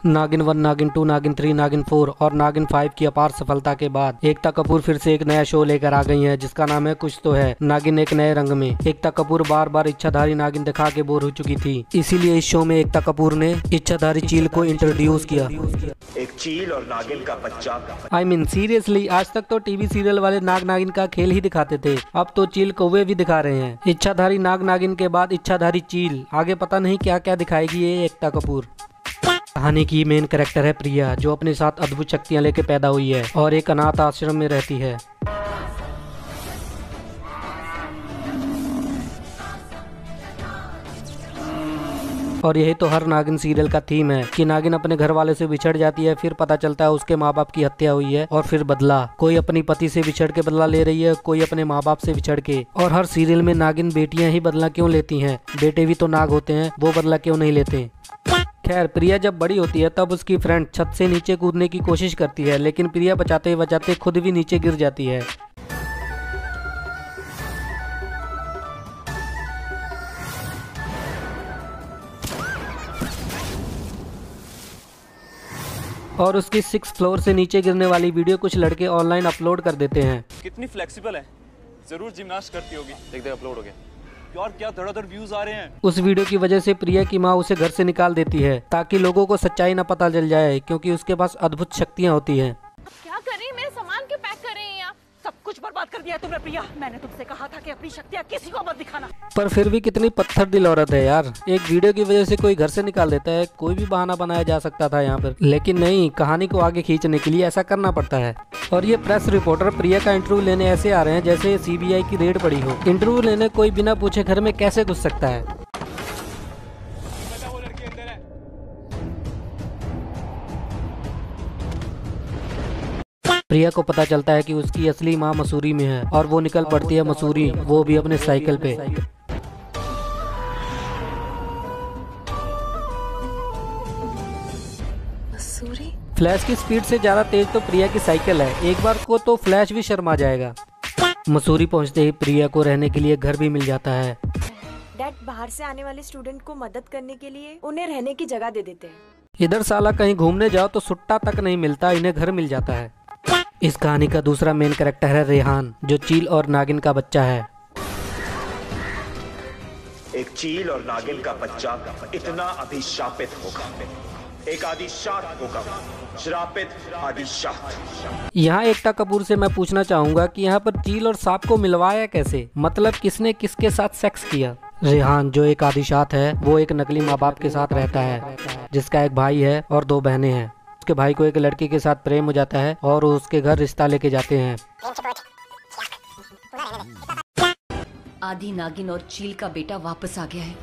नागिन 1, नागिन 2, नागिन 3, नागिन 4 और नागिन 5 की अपार सफलता के बाद एकता कपूर फिर से एक नया शो लेकर आ गई हैं, जिसका नाम है कुछ तो है नागिन एक नए रंग में। एकता कपूर बार बार इच्छाधारी नागिन दिखा के बोर हो चुकी थी, इसीलिए इस शो में एकता कपूर ने इच्छाधारी चील को इंट्रोड्यूस किया। एक चील और नागिन का बच्चा। I mean, सीरियसली आज तक तो टीवी सीरियल वाले नाग नागिन का खेल ही दिखाते थे, अब तो चील कौवे भी दिखा रहे हैं। इच्छाधारी नाग नागिन के बाद इच्छाधारी चील, आगे पता नहीं क्या क्या दिखाएगी ये एकता कपूर। कहानी की मेन कैरेक्टर है प्रिया, जो अपने साथ अद्भुत शक्तियां लेके पैदा हुई है और एक अनाथ आश्रम में रहती है। और यही तो हर नागिन सीरियल का थीम है कि नागिन अपने घर वाले से बिछड़ जाती है, फिर पता चलता है उसके माँ बाप की हत्या हुई है और फिर बदला। कोई अपनी पति से बिछड़ के बदला ले रही है, कोई अपने माँ बाप से बिछड़ के। और हर सीरियल में नागिन बेटियां ही बदला क्यों लेती हैं? बेटे भी तो नाग होते हैं, वो बदला क्यों नहीं लेते? खैर, प्रिया जब बड़ी होती है तब उसकी फ्रेंड छत से नीचे कूदने की कोशिश करती है, लेकिन प्रिया बचाते बचाते खुद भी नीचे गिर जाती है। और उसकी 6th फ्लोर से नीचे गिरने वाली वीडियो कुछ लड़के ऑनलाइन अपलोड कर देते हैं। कितनी फ्लेक्सिबल है, जरूर जिम्नास्ट करती होगी। देख देख अपलोड हो गया यार, क्या धड़ाधड़ व्यूज आ रहे हैं। उस वीडियो की वजह से प्रिया की माँ उसे घर से निकाल देती है, ताकि लोगों को सच्चाई न पता चल जाए, क्योंकि उसके पास अद्भुत शक्तियाँ होती हैं। क्या करें, मेरे सामान क्यों पैक कर रही हैं आप? सब कुछ बर्बाद कर दिया तुमने प्रिया। मैंने तुमसे कहा था कि अपनी शक्तियाँ किसी को मत दिखाना। पर फिर भी कितनी पत्थर दिल औरत है यार, एक वीडियो की वजह से कोई घर से निकाल देता है। कोई भी बहाना बनाया जा सकता था यहाँ पर, लेकिन नहीं, कहानी को आगे खींचने के लिए ऐसा करना पड़ता है। और ये प्रेस रिपोर्टर प्रिया का इंटरव्यू लेने ऐसे आ रहे हैं जैसे CBI की रेड पड़ी हो। इंटरव्यू लेने कोई बिना पूछे घर में कैसे घुस सकता है? प्रिया को पता चलता है कि उसकी असली माँ मसूरी में है और वो निकल पड़ती है मसूरी, वो भी अपने साइकिल पे। मसूरी? फ्लैश की स्पीड से ज्यादा तेज तो प्रिया की साइकिल है, एक बार को तो फ्लैश भी शर्मा जाएगा। मसूरी पहुंचते ही प्रिया को रहने के लिए घर भी मिल जाता है। डैड बाहर से आने वाले स्टूडेंट को मदद करने के लिए उन्हें रहने की जगह दे देते हैं। इधर साला कहीं घूमने जाओ तो सुट्टा तक नहीं मिलता, इन्हें घर मिल जाता है। इस कहानी का दूसरा मेन कैरेक्टर है रेहान, जो चील और नागिन का बच्चा है। एक चील और नागिन का बच्चा इतना अभिशापित होगा, एक आदिशात होगा, श्रापित आदिशात। यहाँ एकता कपूर से मैं पूछना चाहूंगा कि यहाँ पर चील और सांप को मिलवाया कैसे? मतलब किसने किसके साथ सेक्स किया? रेहान जो एक आदिशात है, वो एक नकली माँ बाप के साथ रहता है, जिसका एक भाई है और 2 बहनें हैं। उसके भाई को एक लड़की के साथ प्रेम हो जाता है और उसके घर रिश्ता लेके जाते हैं। आदि नागिन और चील का बेटा वापस आ गया है।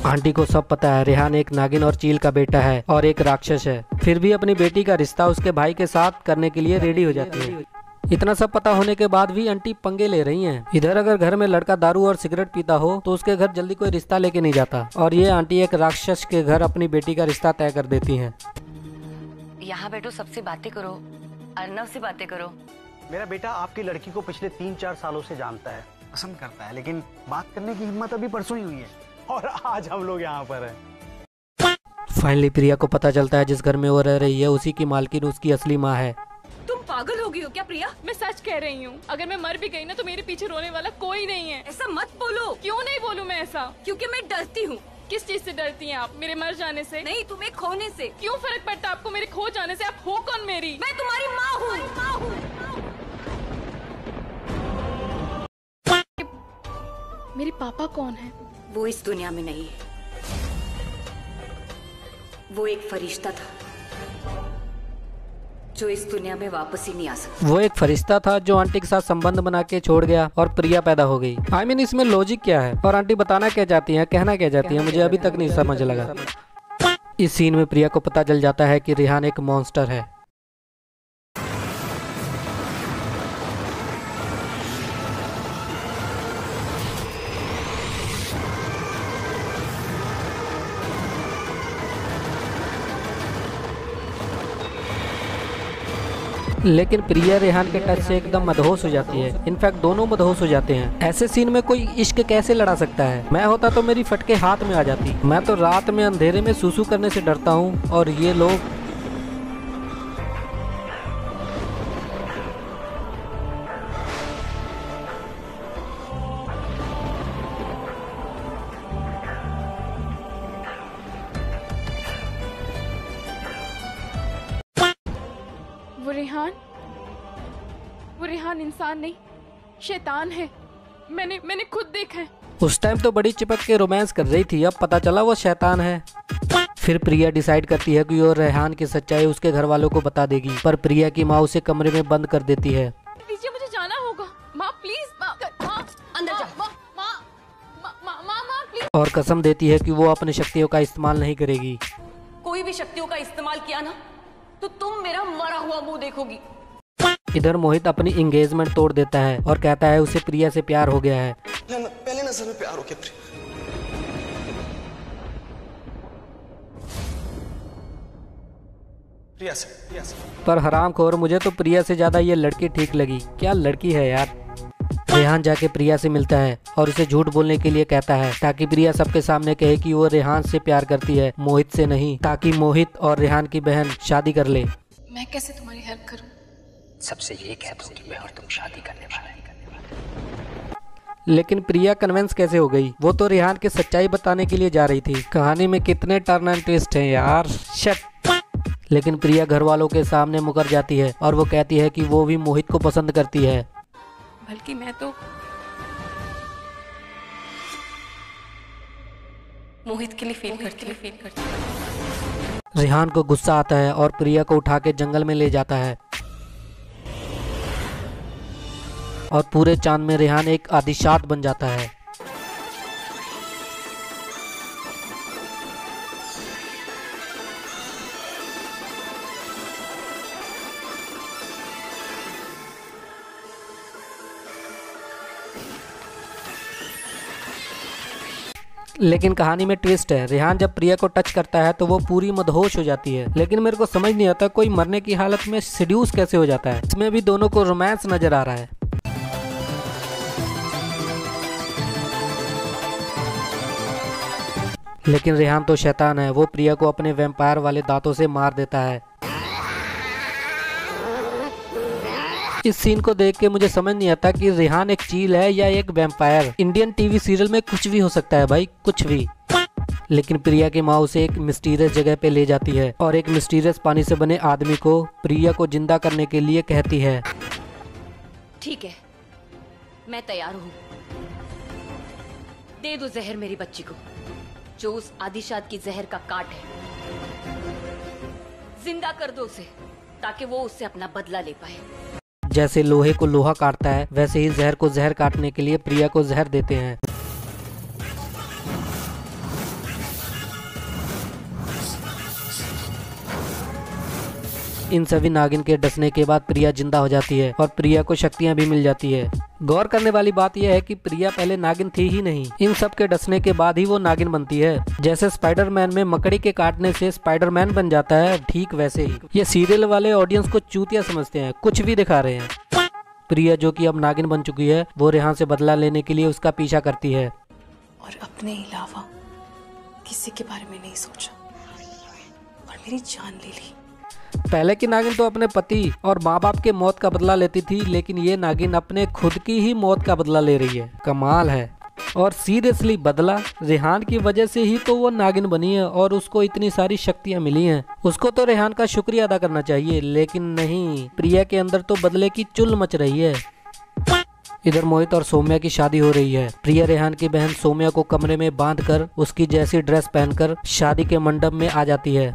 आंटी को सब पता है, रेहान एक नागिन और चील का बेटा है और एक राक्षस है, फिर भी अपनी बेटी का रिश्ता उसके भाई के साथ करने के लिए रेडी हो जाती है। इतना सब पता होने के बाद भी आंटी पंगे ले रही हैं। इधर अगर घर में लड़का दारू और सिगरेट पीता हो तो उसके घर जल्दी कोई रिश्ता लेके नहीं जाता, और ये आंटी एक राक्षस के घर अपनी बेटी का रिश्ता तय कर देती हैं। यहाँ बैठो, सबसे बातें करो, अर्नव से बातें करो। मेरा बेटा आपकी लड़की को पिछले 3-4 सालों से जानता है, पसंद करता है, लेकिन बात करने की हिम्मत अभी परसों ही हुई है और आज हम लोग यहाँ पर हैं। फाइनली प्रिया को पता चलता है जिस घर में वो रह रही है उसी की मालकिन उसकी असली माँ है। तुम पागल हो गई हो क्या प्रिया? मैं सच कह रही हूँ, अगर मैं मर भी गई ना तो मेरे पीछे रोने वाला कोई नहीं है। ऐसा मत बोलो। क्यों नहीं बोलूँ मैं ऐसा? क्योंकि मैं डरती हूँ। किस चीज से डरती हैं आप? मेरे मर जाने से? नहीं, तुम्हें खोने से। क्यों फर्क पड़ता आपको मेरे खो जाने से? आप हो कौन मेरी? मैं तुम्हारी माँ हूँ। मेरे पापा कौन है? वो इस दुनिया में नहीं है, वो एक फरिश्ता था जो इस दुनिया में वापस ही नहीं आ सकता। वो एक फरिश्ता था जो आंटी के साथ संबंध बना के छोड़ गया और प्रिया पैदा हो गई। I mean, इसमें लॉजिक क्या है? और आंटी बताना क्या चाहती है, कहना क्या चाहती है, मुझे अभी तक नहीं समझ लगा। इस सीन में प्रिया को पता चल जाता है कि रेहान एक मॉन्स्टर है। लेकिन प्रिया रेहान के टच से एकदम मदहोश हो जाती है। इनफैक्ट दोनों मदहोश हो जाते हैं। ऐसे सीन में कोई इश्क कैसे लड़ा सकता है? मैं होता तो मेरी फटके हाथ में आ जाती। मैं तो रात में अंधेरे में सूसू करने से डरता हूँ और ये लोग। वो रेहान इंसान नहीं, शैतान है। मैंने खुद देखा है। उस टाइम तो बड़ी चिपक के रोमांस कर रही थी, अब पता चला वो शैतान है। फिर प्रिया डिसाइड करती है कि वो रेहान की सच्चाई उसके घर वालों को बता देगी, पर प्रिया की माँ उसे कमरे में बंद कर देती है। लीजिए, मुझे जाना होगा। माँ प्लीज, अंदर जा। माँ प्लीज। और कसम देती है कि वो अपनी शक्तियों का इस्तेमाल नहीं करेगी। कोई भी शक्तियों का इस्तेमाल किया ना तो तुम मेरा मरा हुआ मुंह देखोगी। इधर मोहित अपनी एंगेजमेंट तोड़ देता है और कहता है उसे प्रिया से प्यार हो गया है। पहले नजर में प्यार हो गया प्रिया से। पर हरामखोर, मुझे तो प्रिया से ज्यादा ये लड़की ठीक लगी। क्या लड़की है यार। रेहान जाके प्रिया से मिलता है और उसे झूठ बोलने के लिए कहता है ताकि प्रिया सबके सामने कहे कि वो रेहान से प्यार करती है, मोहित से नहीं, ताकि मोहित और रेहान की बहन शादी कर ले। मैं कैसे तुम्हारी हेल्प करूं? सबसे ये कह दो कि मैं और तुम शादी करने वाले हैं। लेकिन प्रिया कन्विंस कैसे हो गई? वो तो रेहान की सच्चाई बताने के लिए जा रही थी। कहानी में कितने टर्न एंड ट्विस्ट हैं यार। शट। लेकिन प्रिया घर वालों के सामने मुकर जाती है और वो कहती है कि वो भी मोहित को पसंद करती है। बल्कि मैं तो मोहित के लिए फील करती हूँ। रेहान को गुस्सा आता है और प्रिया को उठा के जंगल में ले जाता है और पूरे चांद में रेहान एक आदिशात बन जाता है। लेकिन कहानी में ट्विस्ट है। रेहान जब प्रिया को टच करता है तो वो पूरी मदहोश हो जाती है। लेकिन मेरे को समझ नहीं आता कोई मरने की हालत में सेड्यूस कैसे हो जाता है। इसमें भी दोनों को रोमांस नजर आ रहा है। लेकिन रेहान तो शैतान है। वो प्रिया को अपने वैम्पायर वाले दांतों से मार देता है। इस सीन को देख के मुझे समझ नहीं आता कि रेहान एक चील है या एक वैम्पायर। इंडियन टीवी सीरियल में कुछ भी हो सकता है भाई, कुछ भी। लेकिन प्रिया की माँ उसे एक मिस्टीरियस जगह पे ले जाती है और एक मिस्टीरियस पानी से बने आदमी को प्रिया को जिंदा करने के लिए कहती है। ठीक है, मैं तैयार हूँ। दे दो जहर मेरी बच्ची को, जो उस आदिशात की जहर का काट है। जिंदा कर दो उसे ताकि वो उससे अपना बदला ले पाए। जैसे लोहे को लोहा काटता है वैसे ही जहर को जहर काटने के लिए प्रिया को जहर देते हैं। इन सभी नागिन के डसने के बाद प्रिया जिंदा हो जाती है और प्रिया को शक्तियां भी मिल जाती है। गौर करने वाली बात यह है कि प्रिया पहले नागिन थी ही नहीं। इन सब के डसने के बाद ही वो नागिन बनती है। जैसे स्पाइडरमैन में मकड़ी के काटने से स्पाइडरमैन बन जाता है, ठीक वैसे ही ये सीरियल वाले ऑडियंस को चूतिया समझते हैं, कुछ भी दिखा रहे हैं। प्रिया जो कि अब नागिन बन चुकी है, वो रेहान से बदला लेने के लिए उसका पीछा करती है और अपने अलावा किसी के बारे में नहीं सोचा और मेरी जान ले ली। पहले की नागिन तो अपने पति और माँ बाप के मौत का बदला लेती थी, लेकिन ये नागिन अपने खुद की ही मौत का बदला ले रही है। कमाल है। और सीरियसली बदला रेहान की वजह से ही तो वो नागिन बनी है और उसको इतनी सारी शक्तियां मिली हैं। उसको तो रेहान का शुक्रिया अदा करना चाहिए, लेकिन नहीं, प्रिया के अंदर तो बदले की चुल मच रही है। इधर मोहित और सौम्या की शादी हो रही है। प्रिया रेहान की बहन सौम्या को कमरे में बांधकर उसकी जैसी ड्रेस पहनकर शादी के मंडप में आ जाती है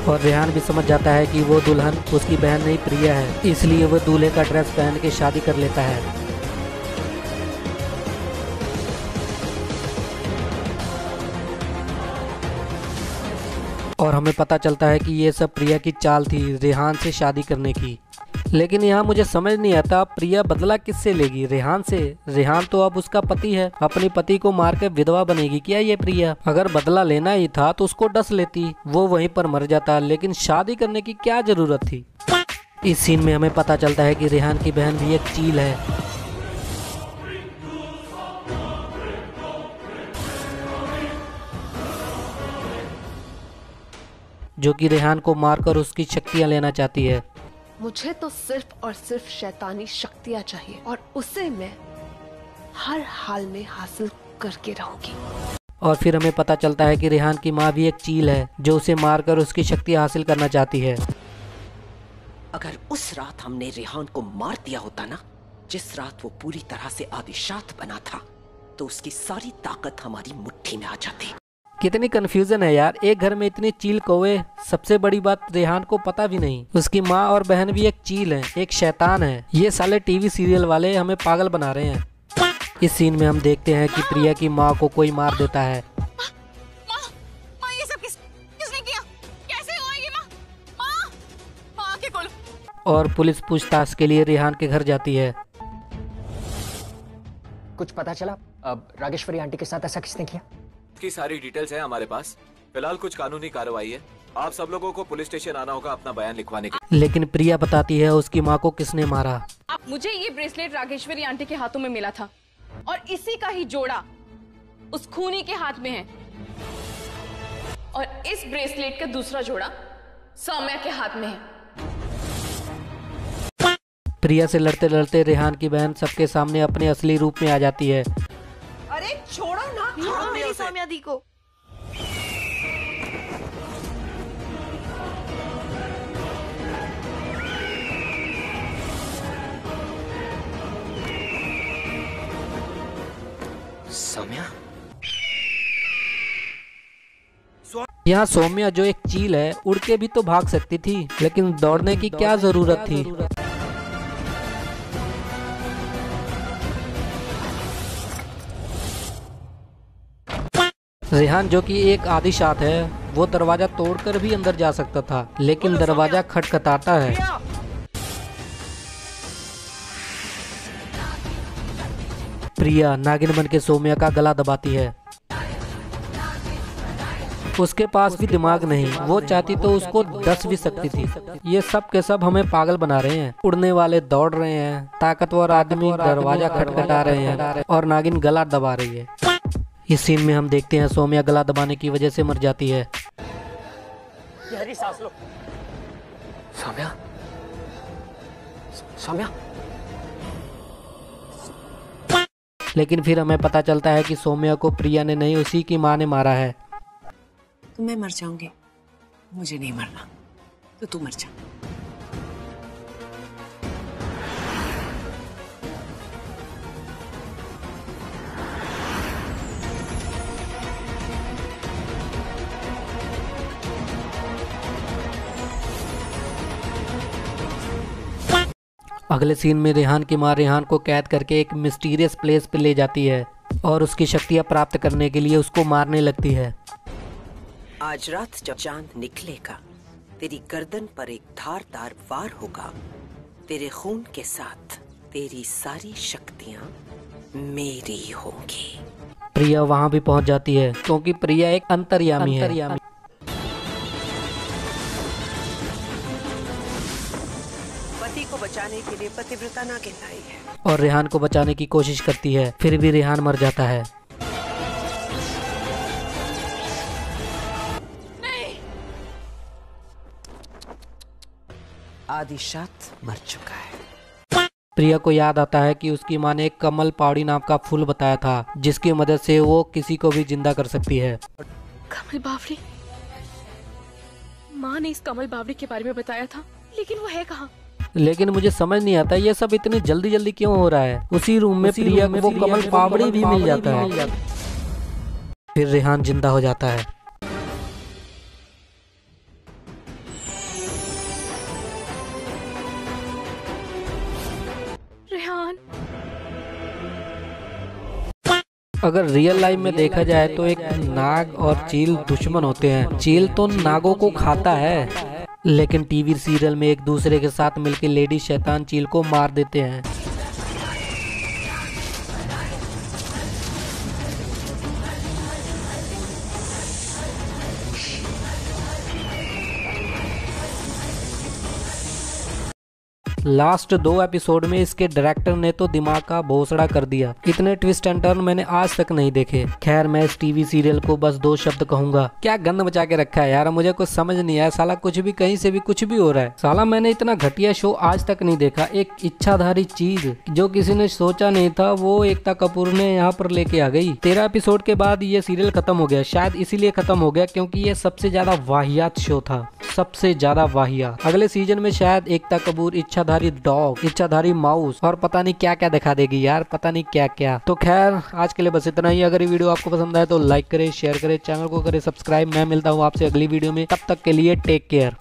और रेहान भी समझ जाता है कि वो दुल्हन उसकी बहन नहीं प्रिया है, इसलिए वो दूल्हे का ड्रेस पहन के शादी कर लेता है। और हमें पता चलता है कि ये सब प्रिया की चाल थी रेहान से शादी करने की। लेकिन यहाँ मुझे समझ नहीं आता प्रिया बदला किससे लेगी? रेहान से। रेहान तो अब उसका पति है, अपने पति को मार के विधवा बनेगी क्या ये प्रिया? अगर बदला लेना ही था तो उसको डस लेती, वो वहीं पर मर जाता। लेकिन शादी करने की क्या जरूरत थी? इस सीन में हमें पता चलता है कि रेहान की बहन भी एक चील है, जो कि रेहान को मारकर उसकी शक्तियां लेना चाहती है। मुझे तो सिर्फ और सिर्फ शैतानी शक्तियां चाहिए और उसे मैं हर हाल में हासिल करके रहूंगी। और फिर हमें पता चलता है कि रेहान की माँ भी एक चील है, जो उसे मारकर उसकी शक्ति हासिल करना चाहती है। अगर उस रात हमने रेहान को मार दिया होता ना, जिस रात वो पूरी तरह से आदिशात बना था, तो उसकी सारी ताकत हमारी मुट्ठी में आ जाती। कितनी कंफ्यूजन है यार, एक घर में इतनी चील कौवे। सबसे बड़ी बात, रेहान को पता भी नहीं उसकी माँ और बहन भी एक चील है, एक शैतान है। ये साले टीवी सीरियल वाले हमें पागल बना रहे हैं। इस सीन में हम देखते हैं कि प्रिया की माँ को कोई मार देता है। माँ, ये सब किसने किया? कैसे हुआ ये माँ, आके खोलो। और पुलिस पूछताछ के लिए रेहान के घर जाती है। कुछ पता चला अब रागेश्वरी आंटी के साथ ऐसा किसने किया? की सारी डिटेल्स है हमारे पास। फिलहाल कुछ कानूनी कार्रवाई है। आप सब लोगों को पुलिस स्टेशन आना होगा अपना बयान लिखवाने के। लेकिन प्रिया बताती है उसकी माँ को किसने मारा। मुझे ये ब्रेसलेट रागेश्वरी आंटी के हाथों में मिला था और इसी का ही जोड़ा उस खूनी के हाथ में है और इस ब्रेसलेट का दूसरा जोड़ा सौम्या के हाथ में है। प्रिया से लड़ते लड़ते रेहान की बहन सबके सामने अपने असली रूप में आ जाती है। अरे छोड़ो ना, छोड़ो मेरी सौम्या दी को। सौम्या? यहाँ सौम्या जो एक चील है, उड़ के भी तो भाग सकती थी, लेकिन दौड़ने की क्या जरूरत थी। रेहान जो कि एक आदिशात है, वो दरवाजा तोड़कर भी अंदर जा सकता था, लेकिन दरवाजा खटखटाता है। प्रिया नागिन बन के सौम्या का गला दबाती है। उसके पास भी दिमाग नहीं, वो चाहती तो उसको 10 भी सकती थी। ये सब के सब हमें पागल बना रहे हैं। उड़ने वाले दौड़ रहे हैं, ताकतवर आदमी दरवाजा खटखटा रहे हैं और नागिन गला दबा रही है। इस सीन में हम देखते हैं सौम्या गला दबाने की वजह से मर जाती है। गहरी सांस लो। सौम्या? सौम्या? लेकिन फिर हमें पता चलता है कि सौम्या को प्रिया ने नहीं, उसी की माँ ने मारा है। तो मैं मर जाऊंगी, मुझे नहीं मरना, तो तू मर जा। अगले सीन में रेहान की माँ रेहान को कैद करके एक मिस्टीरियस प्लेस पे ले जाती है और उसकी शक्तियाँ प्राप्त करने के लिए उसको मारने लगती है। आज रात जब चांद निकलेगा, तेरी गर्दन पर एक धारदार वार होगा। तेरे खून के साथ तेरी सारी शक्तियाँ मेरी होंगी। प्रिया वहाँ भी पहुँच जाती है, क्योंकि प्रिया एक अंतर्यामी है। पति को बचाने के लिए पतिव्रता नागिन आई है और रेहान को बचाने की कोशिश करती है, फिर भी रेहान मर जाता है। आदिशात मर चुका है। प्रिया को याद आता है कि उसकी माँ ने एक कमल पावड़ी नाम का फूल बताया था, जिसकी मदद से वो किसी को भी जिंदा कर सकती है। कमल बावड़ी? माँ ने इस कमल बावड़ी के बारे में बताया था, लेकिन वो है कहाँ? लेकिन मुझे समझ नहीं आता ये सब इतनी जल्दी जल्दी क्यों हो रहा है। उसी रूम में प्रिया को वो कमल पावड़ी भी मिल जाता है। फिर रेहान जिंदा हो जाता है। रेहान? अगर रियल लाइफ में देखा जाए तो एक नाग और चील दुश्मन होते हैं। चील तो नागों को खाता है, लेकिन टीवी सीरियल में एक दूसरे के साथ मिलकर लेडी शैतान चील को मार देते हैं। लास्ट 2 एपिसोड में इसके डायरेक्टर ने तो दिमाग का भोसड़ा कर दिया। इतने ट्विस्ट एंड टर्न मैंने आज तक नहीं देखे। खैर मैं इस टीवी सीरियल को बस 2 शब्द कहूंगा, क्या गंद मचा के रखा है यार। मुझे कुछ समझ नहीं आया साला, कुछ भी कहीं से भी कुछ भी हो रहा है साला। मैंने इतना घटिया शो आज तक नहीं देखा। एक इच्छाधारी चीज जो किसी ने सोचा नहीं था वो एकता कपूर ने यहाँ पर लेके आ गई। 13 एपिसोड के बाद ये सीरियल खत्म हो गया। शायद इसीलिए खत्म हो गया क्योंकि ये सबसे ज्यादा वाहियात शो था, सबसे ज्यादा वाहियात। अगले सीजन में शायद एकता कपूर इच्छाधारी डॉग, इच्छाधारी माउस और पता नहीं क्या क्या दिखा देगी यार, पता नहीं क्या क्या। तो खैर आज के लिए बस इतना ही। अगर ये वीडियो आपको पसंद आए तो लाइक करें, शेयर करें, चैनल को करें सब्सक्राइब। मैं मिलता हूँ आपसे अगली वीडियो में, तब तक के लिए टेक केयर।